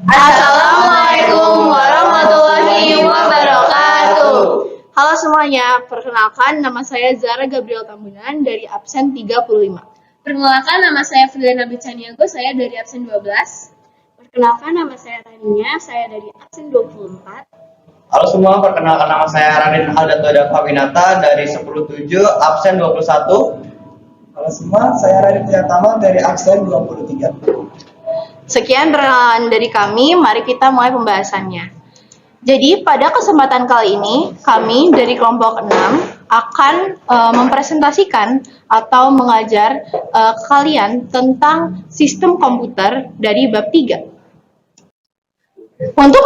Assalamualaikum warahmatullahi wabarakatuh. Halo semuanya, perkenalkan nama saya Zara Gabriel Tambunan dari absen 35. Perkenalkan, nama saya Filiana Bicaniago, saya dari absen 12. Perkenalkan, nama saya Tania, saya dari absen 24. Halo semua, perkenalkan nama saya Radin Aldatoda Fawinata dari 107, absen 21. Halo semua, saya Radit Yatama dari absen 23. Sekian perkenalan dari kami, mari kita mulai pembahasannya. Jadi pada kesempatan kali ini, kami dari kelompok 6 akan mempresentasikan atau mengajar kalian tentang sistem komputer dari bab 3. Untuk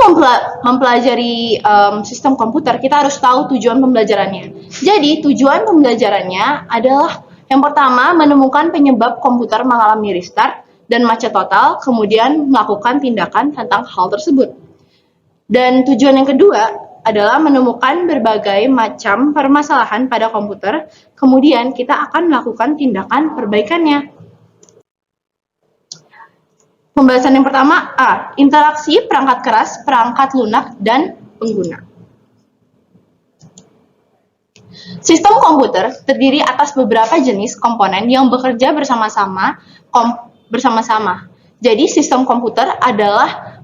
mempelajari sistem komputer, kita harus tahu tujuan pembelajarannya. Jadi tujuan pembelajarannya adalah yang pertama, menemukan penyebab komputer mengalami restart dan macet total, kemudian melakukan tindakan tentang hal tersebut. Dan tujuan yang kedua adalah menemukan berbagai macam permasalahan pada komputer, kemudian kita akan melakukan tindakan perbaikannya. Pembahasan yang pertama, A. Interaksi perangkat keras, perangkat lunak, dan pengguna. Sistem komputer terdiri atas beberapa jenis komponen yang bekerja bersama-sama. Jadi sistem komputer adalah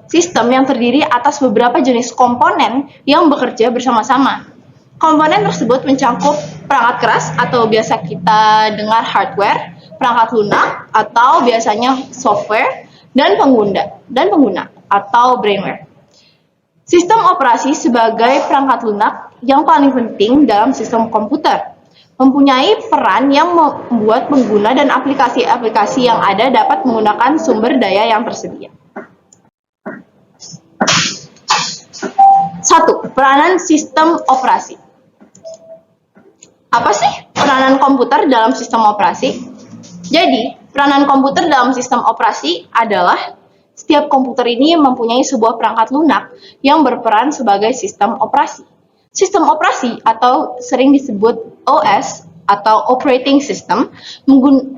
sistem yang terdiri atas beberapa jenis komponen yang bekerja bersama-sama. Komponen tersebut mencakup perangkat keras atau biasa kita dengar hardware, perangkat lunak atau biasanya software, dan pengguna atau brainware. Sistem operasi sebagai perangkat lunak yang paling penting dalam sistem komputer mempunyai peran yang membuat pengguna dan aplikasi-aplikasi yang ada dapat menggunakan sumber daya yang tersedia. 1. Peranan sistem operasi. Apa sih peranan komputer dalam sistem operasi? Jadi, peranan komputer dalam sistem operasi adalah setiap komputer ini mempunyai sebuah perangkat lunak yang berperan sebagai sistem operasi. Sistem operasi atau sering disebut OS atau operating system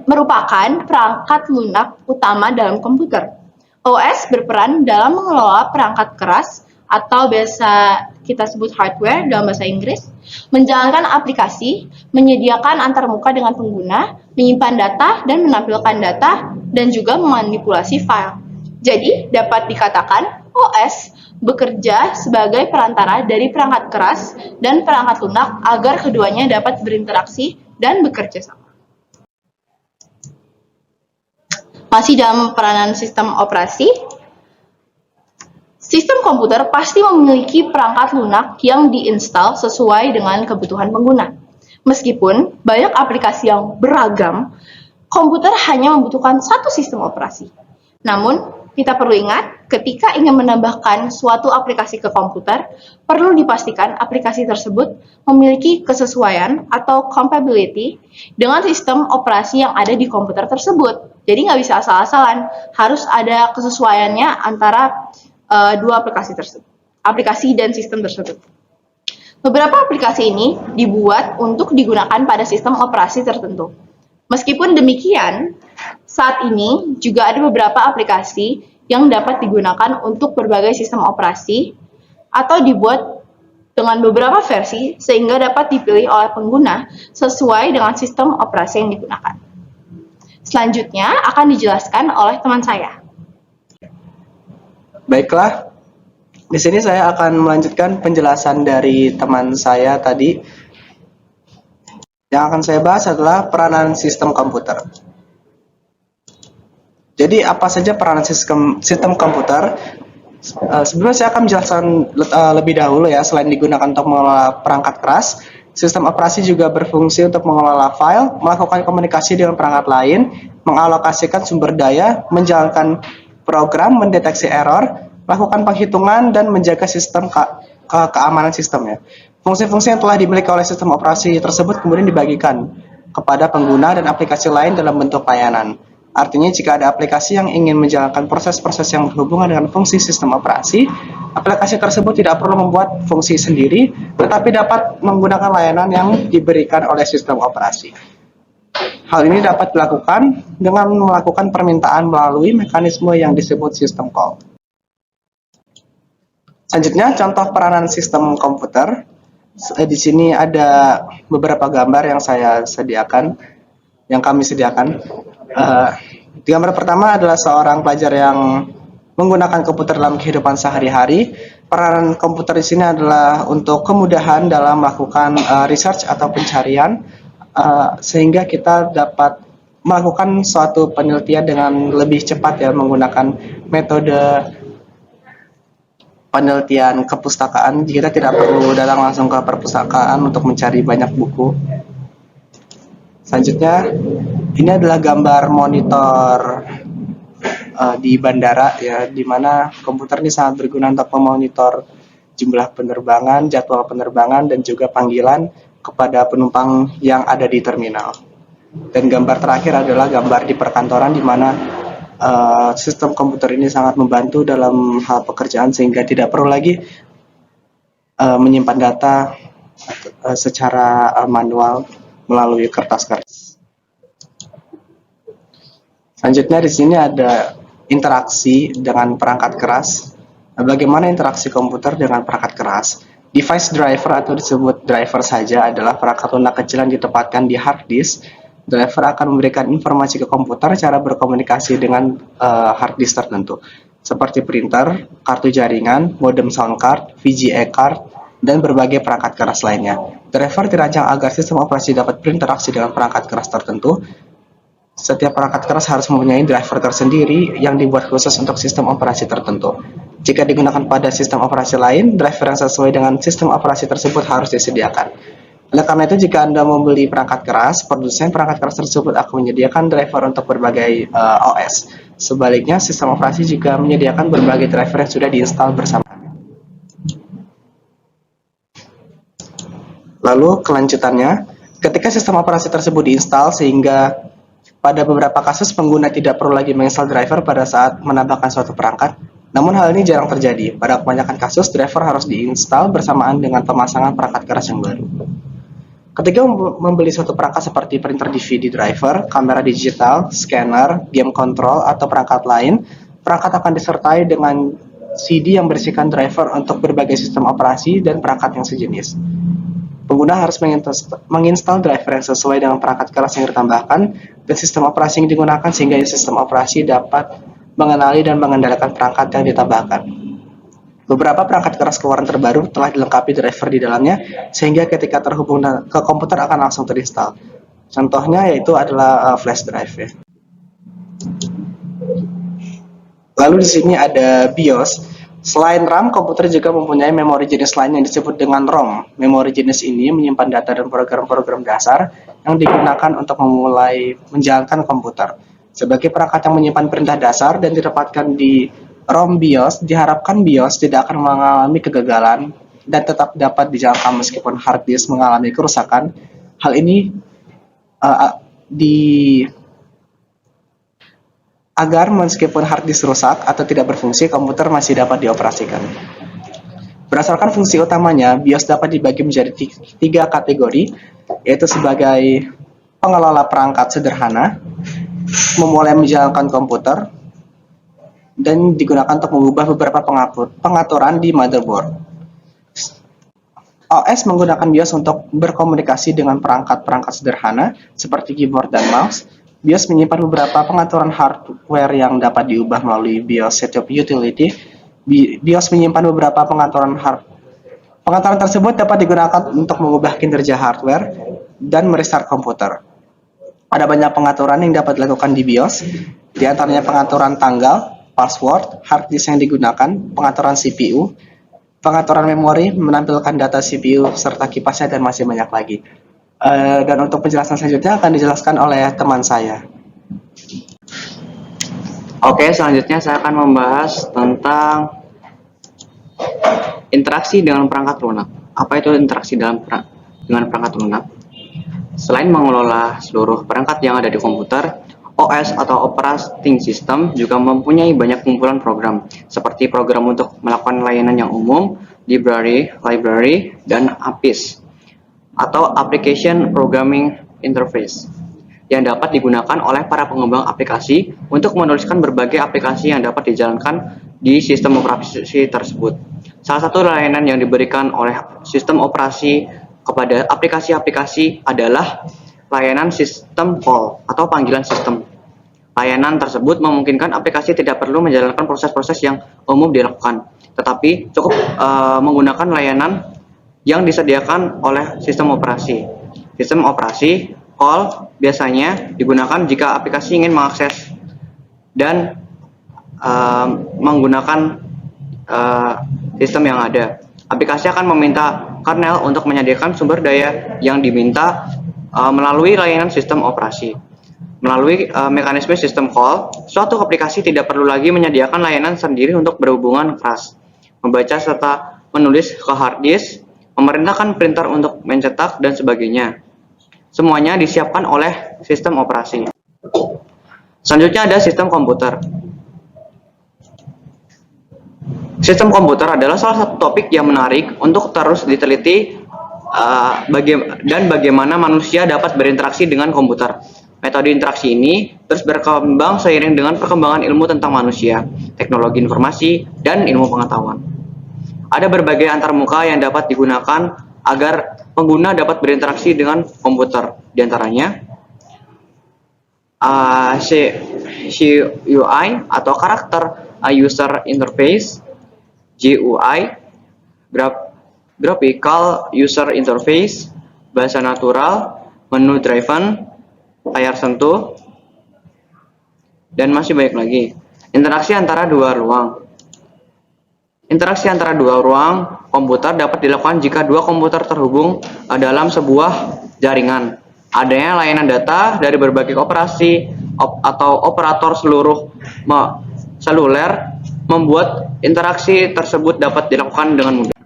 merupakan perangkat lunak utama dalam komputer. OS berperan dalam mengelola perangkat keras atau biasa kita sebut hardware dalam bahasa Inggris, menjalankan aplikasi, menyediakan antarmuka dengan pengguna, menyimpan data dan menampilkan data, dan juga memanipulasi file. Jadi, dapat dikatakan OS bekerja sebagai perantara dari perangkat keras dan perangkat lunak agar keduanya dapat berinteraksi dan bekerja sama. Masih dalam peranan sistem operasi, sistem komputer pasti memiliki perangkat lunak yang diinstal sesuai dengan kebutuhan pengguna. Meskipun banyak aplikasi yang beragam, komputer hanya membutuhkan satu sistem operasi. Namun, kita perlu ingat, ketika ingin menambahkan suatu aplikasi ke komputer, perlu dipastikan aplikasi tersebut memiliki kesesuaian atau compatibility dengan sistem operasi yang ada di komputer tersebut. Jadi nggak bisa asal-asalan, harus ada kesesuaiannya antara dua aplikasi dan sistem tersebut. Beberapa aplikasi ini dibuat untuk digunakan pada sistem operasi tertentu. Meskipun demikian, saat ini juga ada beberapa aplikasi yang dapat digunakan untuk berbagai sistem operasi atau dibuat dengan beberapa versi sehingga dapat dipilih oleh pengguna sesuai dengan sistem operasi yang digunakan. Selanjutnya akan dijelaskan oleh teman saya. Baiklah, di sini saya akan melanjutkan penjelasan dari teman saya tadi. Yang akan saya bahas adalah peranan sistem komputer. Jadi apa saja peranan sistem komputer? Sebelumnya saya akan menjelaskan lebih dahulu ya. Selain digunakan untuk mengelola perangkat keras, sistem operasi juga berfungsi untuk mengelola file, melakukan komunikasi dengan perangkat lain, mengalokasikan sumber daya, menjalankan program, mendeteksi error, melakukan penghitungan, dan menjaga sistem keamanan sistemnya. Fungsi-fungsi yang telah dimiliki oleh sistem operasi tersebut kemudian dibagikan kepada pengguna dan aplikasi lain dalam bentuk layanan. Artinya jika ada aplikasi yang ingin menjalankan proses-proses yang berhubungan dengan fungsi sistem operasi, aplikasi tersebut tidak perlu membuat fungsi sendiri, tetapi dapat menggunakan layanan yang diberikan oleh sistem operasi. Hal ini dapat dilakukan dengan melakukan permintaan melalui mekanisme yang disebut system call. Selanjutnya, contoh peranan sistem komputer. Di sini ada beberapa gambar yang kami sediakan. Gambar pertama adalah seorang pelajar yang menggunakan komputer dalam kehidupan sehari-hari. Peranan komputer di sini adalah untuk kemudahan dalam melakukan research atau pencarian, sehingga kita dapat melakukan suatu penelitian dengan lebih cepat ya, menggunakan metode penelitian kepustakaan. Kita tidak perlu datang langsung ke perpustakaan untuk mencari banyak buku. Selanjutnya, ini adalah gambar monitor di bandara ya, di mana komputer ini sangat berguna untuk memonitor jumlah penerbangan, jadwal penerbangan, dan juga panggilan kepada penumpang yang ada di terminal. Dan gambar terakhir adalah gambar di perkantoran, di mana sistem komputer ini sangat membantu dalam hal pekerjaan, sehingga tidak perlu lagi menyimpan data secara manual melalui kertas-kertas. Selanjutnya di sini ada interaksi dengan perangkat keras. Bagaimana interaksi komputer dengan perangkat keras? Device driver atau disebut driver saja adalah perangkat lunak kecil yang ditempatkan di hard disk. Driver akan memberikan informasi ke komputer cara berkomunikasi dengan hard disk tertentu, seperti printer, kartu jaringan, modem sound card, VGA card, dan berbagai perangkat keras lainnya. Driver dirancang agar sistem operasi dapat berinteraksi dengan perangkat keras tertentu. Setiap perangkat keras harus mempunyai driver tersendiri yang dibuat khusus untuk sistem operasi tertentu. Jika digunakan pada sistem operasi lain, driver yang sesuai dengan sistem operasi tersebut harus disediakan. Oleh karena itu, jika Anda membeli perangkat keras, produsen perangkat keras tersebut akan menyediakan driver untuk berbagai OS. Sebaliknya, sistem operasi juga menyediakan berbagai driver yang sudah diinstal bersamaan. Lalu kelanjutannya, ketika sistem operasi tersebut diinstal, sehingga pada beberapa kasus pengguna tidak perlu lagi menginstal driver pada saat menambahkan suatu perangkat. Namun hal ini jarang terjadi. Pada kebanyakan kasus, driver harus diinstal bersamaan dengan pemasangan perangkat keras yang baru. Ketika membeli suatu perangkat seperti printer DVD driver, kamera digital, scanner, game control, atau perangkat lain, perangkat akan disertai dengan CD yang berisikan driver untuk berbagai sistem operasi dan perangkat yang sejenis. Pengguna harus menginstal driver yang sesuai dengan perangkat keras yang ditambahkan dan sistem operasi yang digunakan, sehingga sistem operasi dapat mengenali dan mengendalikan perangkat yang ditambahkan. Beberapa perangkat keras keluaran terbaru telah dilengkapi driver di dalamnya, sehingga ketika terhubung ke komputer akan langsung terinstall. Contohnya yaitu adalah flash drive ya. Lalu di sini ada BIOS. Selain RAM, komputer juga mempunyai memori jenis lain yang disebut dengan ROM. Memori jenis ini menyimpan data dan program-program dasar yang digunakan untuk memulai menjalankan komputer. Sebagai perangkat yang menyimpan perintah dasar dan ditempatkan di ROM BIOS, diharapkan BIOS tidak akan mengalami kegagalan dan tetap dapat dijalankan meskipun hard disk mengalami kerusakan. Hal ini agar meskipun hard disk rusak atau tidak berfungsi, komputer masih dapat dioperasikan. Berdasarkan fungsi utamanya, BIOS dapat dibagi menjadi 3 kategori, yaitu sebagai pengelola perangkat sederhana, memulai menjalankan komputer, dan digunakan untuk mengubah beberapa pengaturan di motherboard. OS menggunakan BIOS untuk berkomunikasi dengan perangkat-perangkat sederhana seperti keyboard dan mouse. BIOS menyimpan beberapa pengaturan hardware yang dapat diubah melalui BIOS Setup Utility. BIOS menyimpan beberapa pengaturan Pengaturan tersebut dapat digunakan untuk mengubah kinerja hardware dan merestart komputer. Ada banyak pengaturan yang dapat dilakukan di BIOS, di antaranya pengaturan tanggal, password, hard disk yang digunakan, pengaturan CPU, pengaturan memori, menampilkan data CPU serta kipasnya, dan masih banyak lagi. Dan untuk penjelasan selanjutnya akan dijelaskan oleh teman saya. Oke, selanjutnya saya akan membahas tentang interaksi dengan perangkat lunak. Apa itu interaksi dengan perangkat lunak? Selain mengelola seluruh perangkat yang ada di komputer, OS atau Operating System juga mempunyai banyak kumpulan program, seperti program untuk melakukan layanan yang umum, library, dan APIs, atau Application Programming Interface. yang dapat digunakan oleh para pengembang aplikasi untuk menuliskan berbagai aplikasi yang dapat dijalankan di sistem operasi tersebut. Salah satu layanan yang diberikan oleh sistem operasi kepada aplikasi-aplikasi adalah layanan sistem call atau panggilan sistem. Layanan tersebut memungkinkan aplikasi tidak perlu menjalankan proses-proses yang umum dilakukan, tetapi cukup menggunakan layanan yang disediakan oleh sistem operasi. Sistem operasi call biasanya digunakan jika aplikasi ingin mengakses dan menggunakan sistem yang ada. Aplikasi akan meminta kernel untuk menyediakan sumber daya yang diminta melalui layanan sistem operasi. Melalui mekanisme sistem call, suatu aplikasi tidak perlu lagi menyediakan layanan sendiri untuk berhubungan keras, membaca serta menulis ke hard disk, memerintahkan printer untuk mencetak, dan sebagainya. Semuanya disiapkan oleh sistem operasi. Selanjutnya ada sistem komputer. Sistem komputer adalah salah satu topik yang menarik untuk terus diteliti dan bagaimana manusia dapat berinteraksi dengan komputer. Metode interaksi ini terus berkembang seiring dengan perkembangan ilmu tentang manusia, teknologi informasi, dan ilmu pengetahuan. Ada berbagai antarmuka yang dapat digunakan agar pengguna dapat berinteraksi dengan komputer. Di antaranya GUI atau karakter user interface, GUI, graphical user interface, bahasa natural, menu driven, layar sentuh, dan masih banyak lagi. Interaksi antara dua ruang. Interaksi antara dua ruang komputer dapat dilakukan jika dua komputer terhubung dalam sebuah jaringan. Adanya layanan data dari berbagai operasi atau operator seluler membuat interaksi tersebut dapat dilakukan dengan mudah.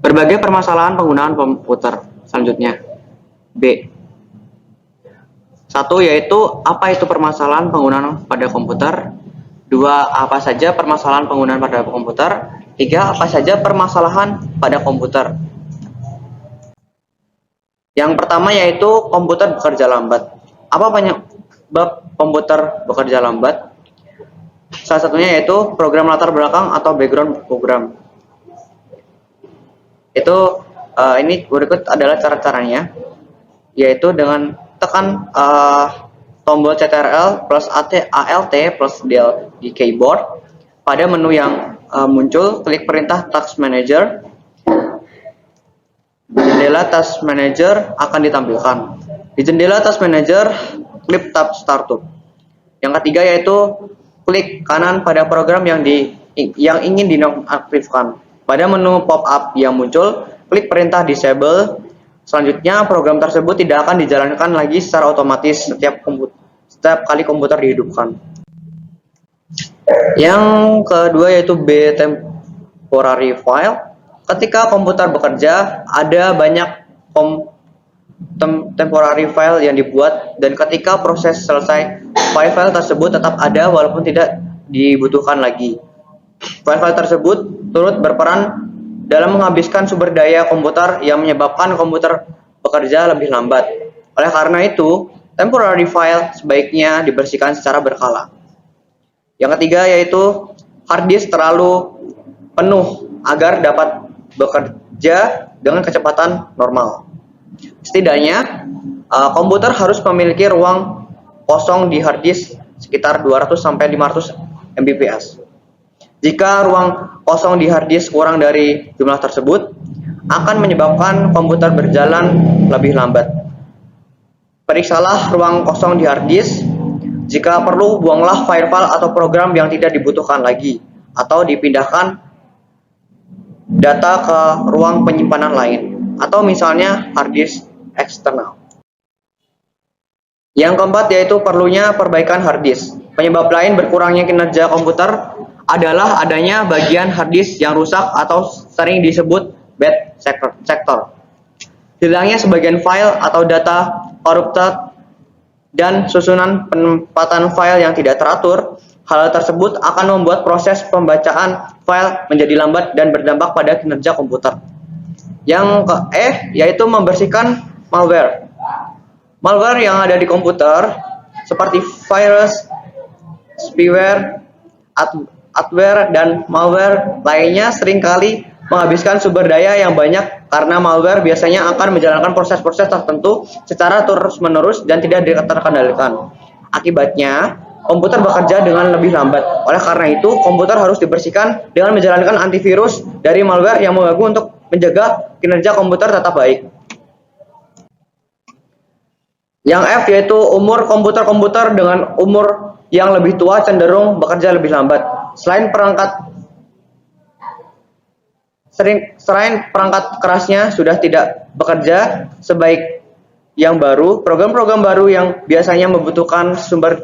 Berbagai permasalahan penggunaan komputer. Selanjutnya, B. 1. Yaitu apa itu permasalahan penggunaan pada komputer. 2. Apa saja permasalahan penggunaan pada komputer. 3. Apa saja permasalahan pada komputer. Yang pertama yaitu komputer bekerja lambat. Apa penyebab komputer bekerja lambat? Salah satunya yaitu program latar belakang atau background program. Ini berikut adalah cara-caranya, yaitu dengan tekan tombol Ctrl plus Alt plus Del di keyboard. Pada menu yang muncul, klik perintah Task Manager. Jendela Task Manager akan ditampilkan. Di jendela Task Manager, klik tab Startup. Yang ketiga yaitu klik kanan pada program yang ingin dinonaktifkan. Pada menu pop-up yang muncul, klik perintah Disable. Selanjutnya, program tersebut tidak akan dijalankan lagi secara otomatis setiap kali komputer dihidupkan. Yang kedua yaitu B. Temporary file. Ketika komputer bekerja, ada banyak temporary file yang dibuat, dan ketika proses selesai, file-file tersebut tetap ada walaupun tidak dibutuhkan lagi. File-file tersebut turut berperan dalam menghabiskan sumber daya komputer yang menyebabkan komputer bekerja lebih lambat. Oleh karena itu, temporary file sebaiknya dibersihkan secara berkala. Yang ketiga yaitu hard disk terlalu penuh agar dapat bekerja dengan kecepatan normal. Setidaknya, komputer harus memiliki ruang kosong di hard disk sekitar 200-500 MBps. Jika ruang kosong di hard disk kurang dari jumlah tersebut, akan menyebabkan komputer berjalan lebih lambat. Periksalah ruang kosong di hard disk. Jika perlu, buanglah file-file atau program yang tidak dibutuhkan lagi, atau dipindahkan data ke ruang penyimpanan lain, atau misalnya hard disk eksternal. Yang keempat yaitu perlunya perbaikan hard disk. Penyebab lain berkurangnya kinerja komputer adalah adanya bagian hard disk yang rusak atau sering disebut bad sector. Hilangnya sebagian file atau data corrupted dan susunan penempatan file yang tidak teratur. Hal tersebut akan membuat proses pembacaan file menjadi lambat dan berdampak pada kinerja komputer. Yang ke E yaitu membersihkan malware. Malware yang ada di komputer seperti virus, spyware, adware, dan malware lainnya seringkali menghabiskan sumber daya yang banyak karena malware biasanya akan menjalankan proses-proses tertentu secara terus-menerus dan tidak terkendalikan. Akibatnya, komputer bekerja dengan lebih lambat. Oleh karena itu, komputer harus dibersihkan dengan menjalankan antivirus dari malware yang mengganggu untuk menjaga kinerja komputer tetap baik. Yang F yaitu umur komputer-komputer dengan umur yang lebih tua cenderung bekerja lebih lambat. Selain perangkat kerasnya sudah tidak bekerja sebaik yang baru, program-program baru yang biasanya membutuhkan sumber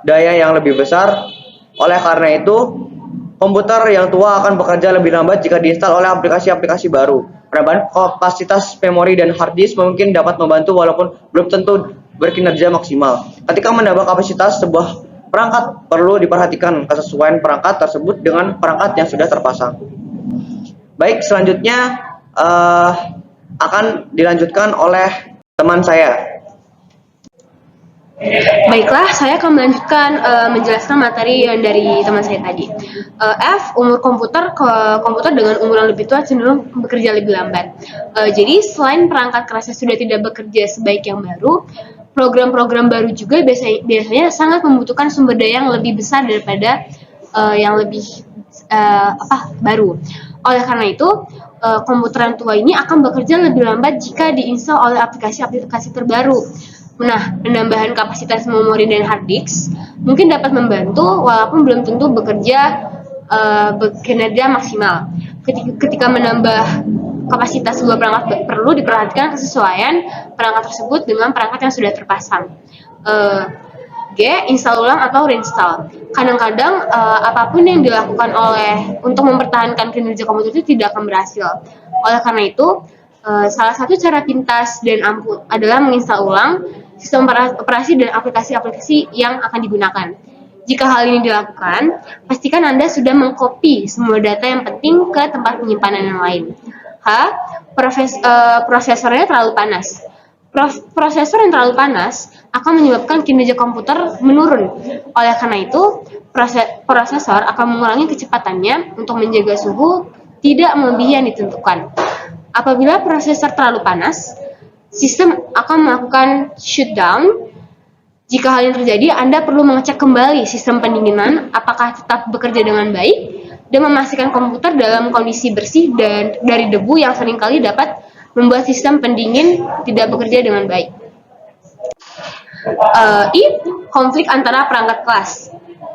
daya yang lebih besar. Oleh karena itu, komputer yang tua akan bekerja lebih lambat jika diinstal oleh aplikasi-aplikasi baru. Penambahan kapasitas memori dan hard disk mungkin dapat membantu walaupun belum tentu berkinerja maksimal. Ketika menambah kapasitas sebuah perangkat, perlu diperhatikan kesesuaian perangkat tersebut dengan perangkat yang sudah terpasang. Baik, selanjutnya akan dilanjutkan oleh teman saya. Baiklah, saya akan melanjutkan menjelaskan materi yang dari teman saya tadi. F, umur komputer dengan umur yang lebih tua cenderung bekerja lebih lambat. Jadi selain perangkat kerasnya sudah tidak bekerja sebaik yang baru, program-program baru juga biasanya sangat membutuhkan sumber daya yang lebih besar daripada yang lebih baru. Oleh karena itu, komputer yang tua ini akan bekerja lebih lambat jika diinstal oleh aplikasi-aplikasi terbaru. Nah, penambahan kapasitas memori dan hard disk mungkin dapat membantu walaupun belum tentu bekerja maksimal. Ketika menambah kapasitas sebuah perangkat, perlu diperhatikan kesesuaian perangkat tersebut dengan perangkat yang sudah terpasang. G, install ulang atau reinstall. Kadang-kadang apapun yang dilakukan untuk mempertahankan kinerja komputer itu tidak akan berhasil. Oleh karena itu, salah satu cara pintas dan ampuh adalah menginstal ulang sistem operasi dan aplikasi-aplikasi yang akan digunakan. Jika hal ini dilakukan, pastikan Anda sudah mengcopy semua data yang penting ke tempat penyimpanan yang lain. H, prosesornya terlalu panas. Prosesor yang terlalu panas akan menyebabkan kinerja komputer menurun. Oleh karena itu, prosesor akan mengurangi kecepatannya untuk menjaga suhu tidak melebihi yang ditentukan. Apabila prosesor terlalu panas, sistem akan melakukan shutdown. Jika hal ini terjadi, Anda perlu mengecek kembali sistem pendinginan apakah tetap bekerja dengan baik dan memastikan komputer dalam kondisi bersih dan dari debu yang seringkali dapat membuat sistem pendingin tidak bekerja dengan baik. I, konflik antara perangkat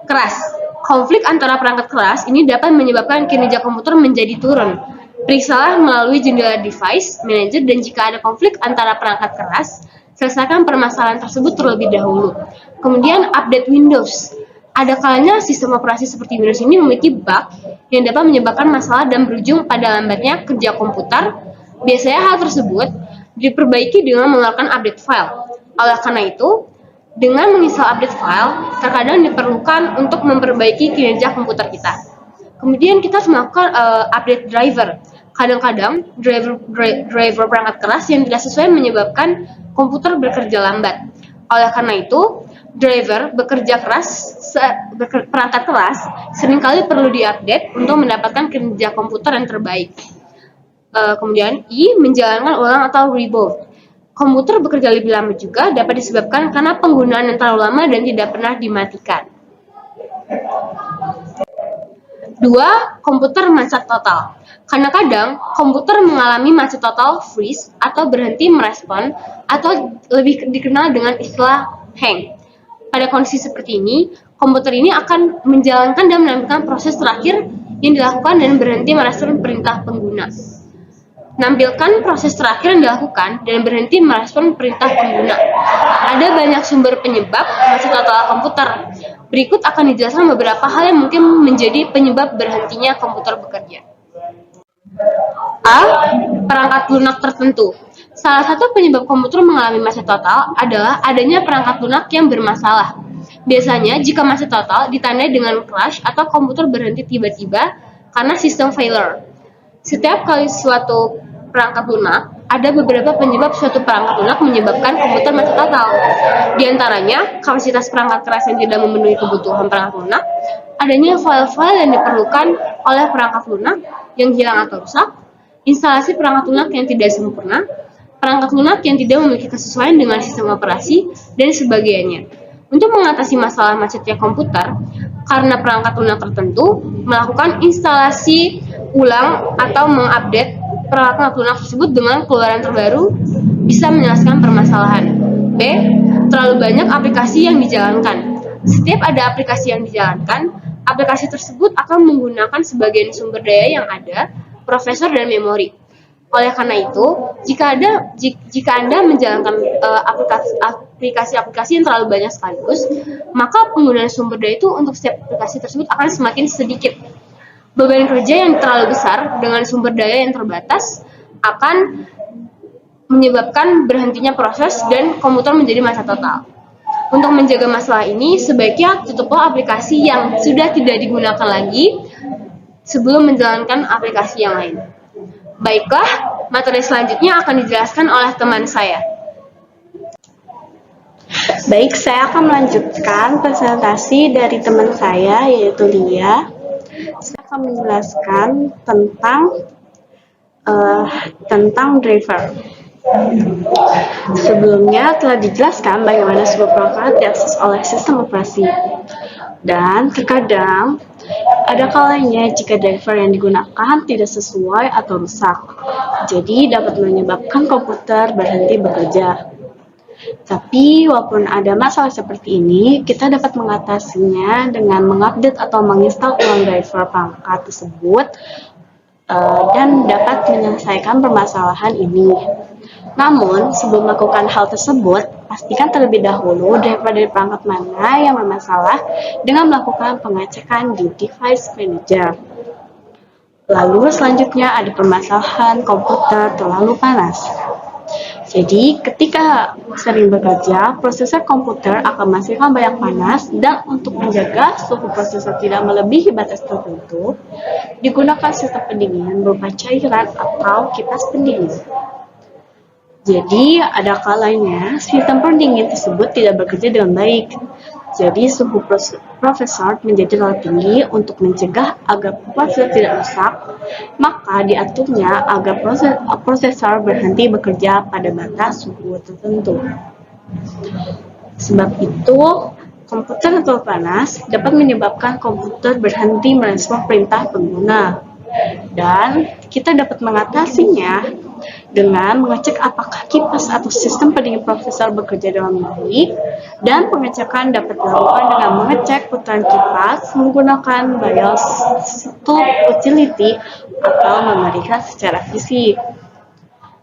keras. Konflik antara perangkat keras ini dapat menyebabkan kinerja komputer menjadi turun. Periksalah melalui jendela device manager dan jika ada konflik antara perangkat keras, selesaikan permasalahan tersebut terlebih dahulu. Kemudian update Windows. Ada kalanya sistem operasi seperti Windows ini memiliki bug yang dapat menyebabkan masalah dan berujung pada lambatnya kerja komputer. Biasanya hal tersebut diperbaiki dengan mengeluarkan update file. Oleh karena itu, dengan menginstal update file, terkadang diperlukan untuk memperbaiki kinerja komputer kita. Kemudian kita harus melakukan update driver. Kadang-kadang driver perangkat keras yang tidak sesuai menyebabkan komputer bekerja lambat. Oleh karena itu, perangkat keras seringkali perlu diupdate untuk mendapatkan kinerja komputer yang terbaik. Kemudian I, menjalankan ulang atau reboot. Komputer bekerja lebih lama juga dapat disebabkan karena penggunaan yang terlalu lama dan tidak pernah dimatikan. 2. Komputer macet total. Kadang-kadang komputer mengalami macet total, freeze, atau berhenti merespon, atau lebih dikenal dengan istilah hang. Pada kondisi seperti ini, komputer ini akan menjalankan dan menampilkan proses terakhir yang dilakukan dan berhenti merespon perintah pengguna. Nampilkan proses terakhir yang dilakukan dan berhenti merespon perintah pengguna. Ada banyak sumber penyebab macet total komputer. Berikut akan dijelaskan beberapa hal yang mungkin menjadi penyebab berhentinya komputer bekerja. A. Perangkat lunak tertentu. Salah satu penyebab komputer mengalami macet total adalah adanya perangkat lunak yang bermasalah. Biasanya, jika macet total ditandai dengan crash atau komputer berhenti tiba-tiba karena sistem failure. Setiap kali suatu perangkat lunak, ada beberapa penyebab suatu perangkat lunak menyebabkan komputer mati total. Di antaranya, kapasitas perangkat keras yang tidak memenuhi kebutuhan perangkat lunak, adanya file-file yang diperlukan oleh perangkat lunak yang hilang atau rusak, instalasi perangkat lunak yang tidak sempurna, perangkat lunak yang tidak memiliki kesesuaian dengan sistem operasi, dan sebagainya. Untuk mengatasi masalah macetnya komputer, karena perangkat lunak tertentu, melakukan instalasi ulang atau mengupdate perangkat lunak tersebut dengan keluaran terbaru bisa menyelesaikan permasalahan. B. Terlalu banyak aplikasi yang dijalankan. Setiap ada aplikasi yang dijalankan, aplikasi tersebut akan menggunakan sebagian sumber daya yang ada, prosesor dan memori. Oleh karena itu, jika Anda menjalankan aplikasi-aplikasi yang terlalu banyak sekaligus, maka penggunaan sumber daya itu untuk setiap aplikasi tersebut akan semakin sedikit. Beban kerja yang terlalu besar dengan sumber daya yang terbatas akan menyebabkan berhentinya proses dan komputer menjadi mati total. Untuk menjaga masalah ini, sebaiknya tutuplah aplikasi yang sudah tidak digunakan lagi sebelum menjalankan aplikasi yang lain. Baiklah, materi selanjutnya akan dijelaskan oleh teman saya. Baik, saya akan melanjutkan presentasi dari teman saya, yaitu Lia. Saya akan menjelaskan tentang driver. Sebelumnya telah dijelaskan bagaimana sebuah perangkat diakses oleh sistem operasi. Dan terkadang ada kalanya jika driver yang digunakan tidak sesuai atau rusak. Jadi dapat menyebabkan komputer berhenti bekerja. Tapi walaupun ada masalah seperti ini, kita dapat mengatasinya dengan mengupdate atau menginstal ulang driver perangkat tersebut dan dapat menyelesaikan permasalahan ini. Namun, sebelum melakukan hal tersebut, pastikan terlebih dahulu driver dari perangkat mana yang bermasalah dengan melakukan pengecekan di device manager. Lalu selanjutnya ada permasalahan komputer terlalu panas. Jadi, ketika sering bekerja, prosesor komputer akan menghasilkan banyak panas dan untuk menjaga suhu prosesor tidak melebihi batas tertentu, digunakan sistem pendinginan berupa cairan atau kipas pendingin. Jadi, ada kalanya sistem pendingin tersebut tidak bekerja dengan baik. Jadi, suhu prosesor menjadi terlalu tinggi untuk mencegah agar prosesor tidak rusak, maka diaturnya agar prosesor berhenti bekerja pada batas suhu tertentu. Sebab itu, komputer terlalu panas dapat menyebabkan komputer berhenti merespons perintah pengguna. Dan kita dapat mengatasinya dengan mengecek apakah kipas atau sistem pendingin prosesor bekerja dengan baik, dan pengecekan dapat dilakukan dengan mengecek putaran kipas menggunakan BIOS stop utility atau memeriksa secara fisik.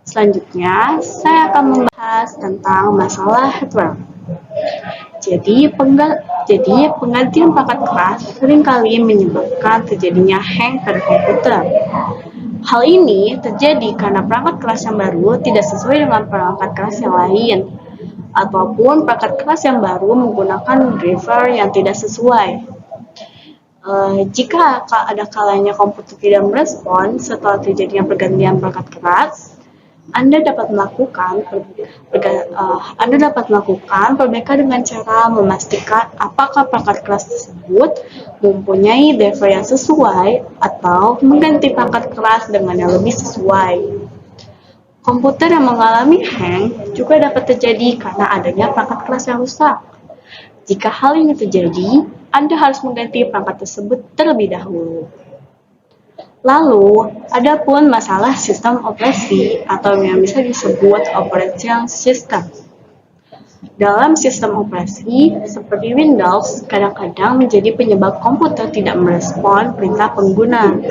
Selanjutnya, saya akan membahas tentang masalah hardware. Jadi penggantian perangkat keras seringkali menyebabkan terjadinya hang pada komputer. Hal ini terjadi karena perangkat keras yang baru tidak sesuai dengan perangkat keras yang lain, ataupun perangkat keras yang baru menggunakan driver yang tidak sesuai. Jika ada kalanya komputer tidak merespons setelah terjadinya pergantian perangkat keras, Anda dapat melakukan perbaikan dengan cara memastikan apakah perangkat keras tersebut mempunyai driver yang sesuai atau mengganti perangkat keras dengan yang lebih sesuai. Komputer yang mengalami hang juga dapat terjadi karena adanya perangkat keras yang rusak. Jika hal ini terjadi, Anda harus mengganti perangkat tersebut terlebih dahulu. Lalu, ada pun masalah sistem operasi atau yang bisa disebut operating system. Dalam sistem operasi, seperti Windows, kadang-kadang menjadi penyebab komputer tidak merespons perintah pengguna.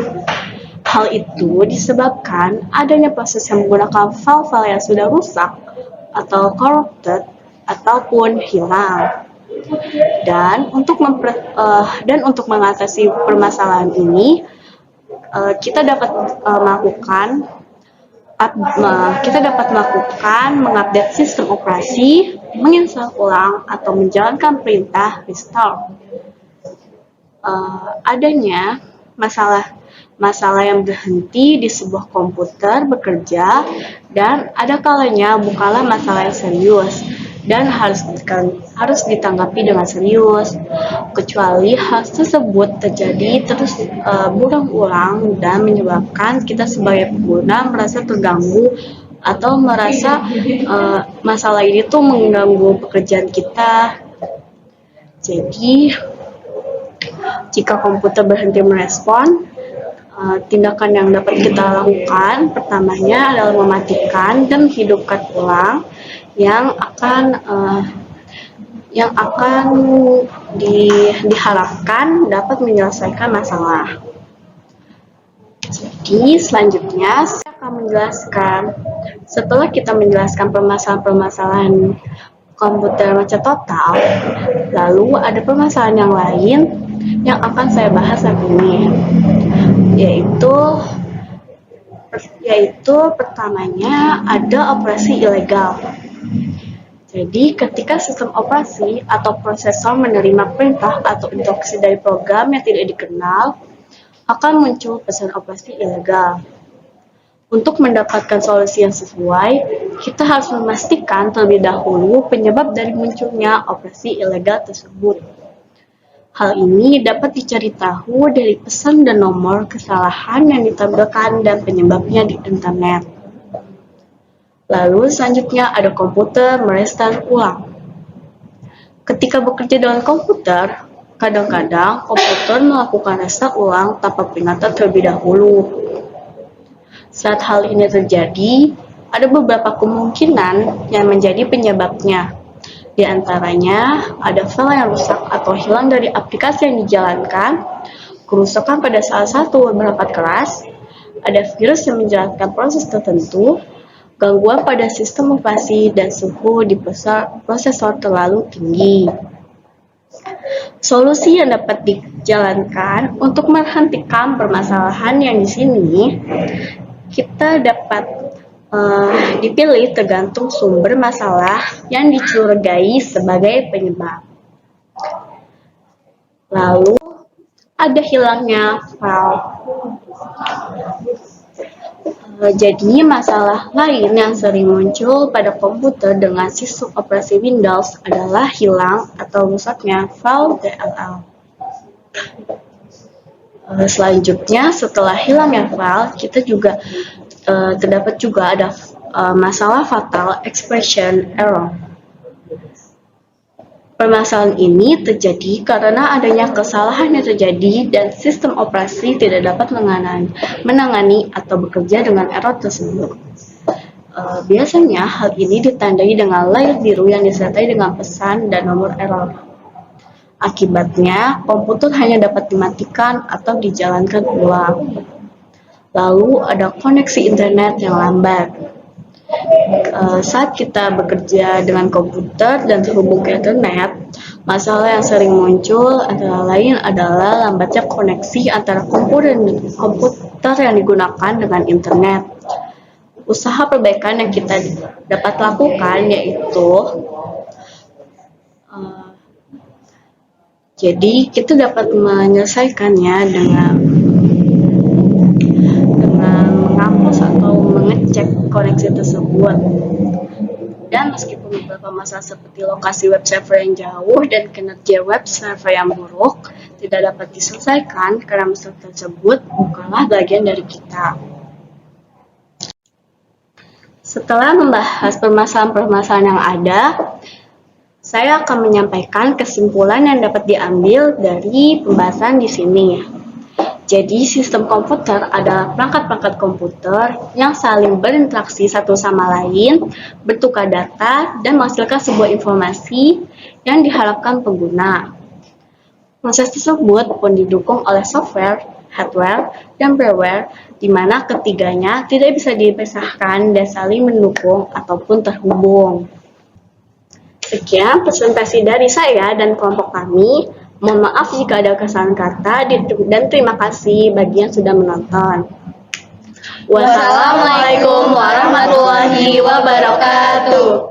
Hal itu disebabkan adanya proses yang menggunakan file-file yang sudah rusak atau corrupted ataupun hilang. Dan untuk mengatasi permasalahan ini, kita dapat melakukan mengupdate sistem operasi, menginstal ulang atau menjalankan perintah restore. Adanya masalah masalah yang berhenti di sebuah komputer bekerja, dan ada kalanya bukanlah masalah yang serius dan harus ditanggapi dengan serius, kecuali hal tersebut terjadi terus berulang-ulang dan menyebabkan kita sebagai pengguna merasa terganggu atau merasa masalah ini tuh mengganggu pekerjaan kita. Jadi, jika komputer berhenti merespon, tindakan yang dapat kita lakukan pertamanya adalah mematikan dan menghidupkan ulang yang akan diharapkan dapat menyelesaikan masalah. Jadi selanjutnya saya akan menjelaskan, setelah kita menjelaskan permasalahan komputer macet total, lalu ada permasalahan yang lain yang akan saya bahas saat ini, yaitu pertamanya ada operasi ilegal. Jadi ketika sistem operasi atau prosesor menerima perintah atau instruksi dari program yang tidak dikenal, akan muncul pesan operasi ilegal. Untuk mendapatkan solusi yang sesuai, kita harus memastikan terlebih dahulu penyebab dari munculnya operasi ilegal tersebut. Hal ini dapat dicari tahu dari pesan dan nomor kesalahan yang ditampilkan dan penyebabnya di internet. Lalu selanjutnya ada komputer merestart ulang. Ketika bekerja dengan komputer, kadang-kadang komputer melakukan restart ulang tanpa peringatan terlebih dahulu. Saat hal ini terjadi, ada beberapa kemungkinan yang menjadi penyebabnya. Di antaranya, ada file yang rusak atau hilang dari aplikasi yang dijalankan, kerusakan pada salah satu perangkat keras, ada virus yang menjalankan proses tertentu, gangguan pada sistem operasi, dan suhu di prosesor terlalu tinggi. Solusi yang dapat dijalankan untuk menghentikan permasalahan yang di sini, kita dapat dipilih tergantung sumber masalah yang dicurigai sebagai penyebab. Lalu ada hilangnya file. Jadi masalah lain yang sering muncul pada komputer dengan sistem operasi Windows adalah hilang atau rusaknya file DLL. Selanjutnya, setelah hilangnya file, kita juga terdapat juga ada masalah fatal expression error. Permasalahan ini terjadi karena adanya kesalahan yang terjadi dan sistem operasi tidak dapat menangani atau bekerja dengan error tersebut. Biasanya hal ini ditandai dengan layar biru yang disertai dengan pesan dan nomor error. Akibatnya, komputer hanya dapat dimatikan atau dijalankan ulang. Lalu ada koneksi internet yang lambat. Saat kita bekerja dengan komputer dan terhubung ke internet, masalah yang sering muncul antara lain adalah lambatnya koneksi antara komputer yang digunakan dengan internet. Usaha perbaikan yang kita dapat lakukan yaitu jadi kita dapat menyelesaikannya dengan menghapus atau mengecek koneksi tersebut. Dan meskipun beberapa masalah seperti lokasi web server yang jauh dan kinerja web server yang buruk tidak dapat diselesaikan karena masalah tersebut bukanlah bagian dari kita. Setelah membahas permasalahan-permasalahan yang ada, saya akan menyampaikan kesimpulan yang dapat diambil dari pembahasan di sini. Jadi, sistem komputer adalah perangkat-perangkat komputer yang saling berinteraksi satu sama lain, bertukar data, dan menghasilkan sebuah informasi yang diharapkan pengguna. Proses tersebut pun didukung oleh software, hardware, dan firmware, di mana ketiganya tidak bisa dipisahkan dan saling mendukung ataupun terhubung. Sekian presentasi dari saya dan kelompok kami. Mohon maaf jika ada kesalahan kata dan terima kasih bagi yang sudah menonton. Wassalamualaikum warahmatullahi wabarakatuh.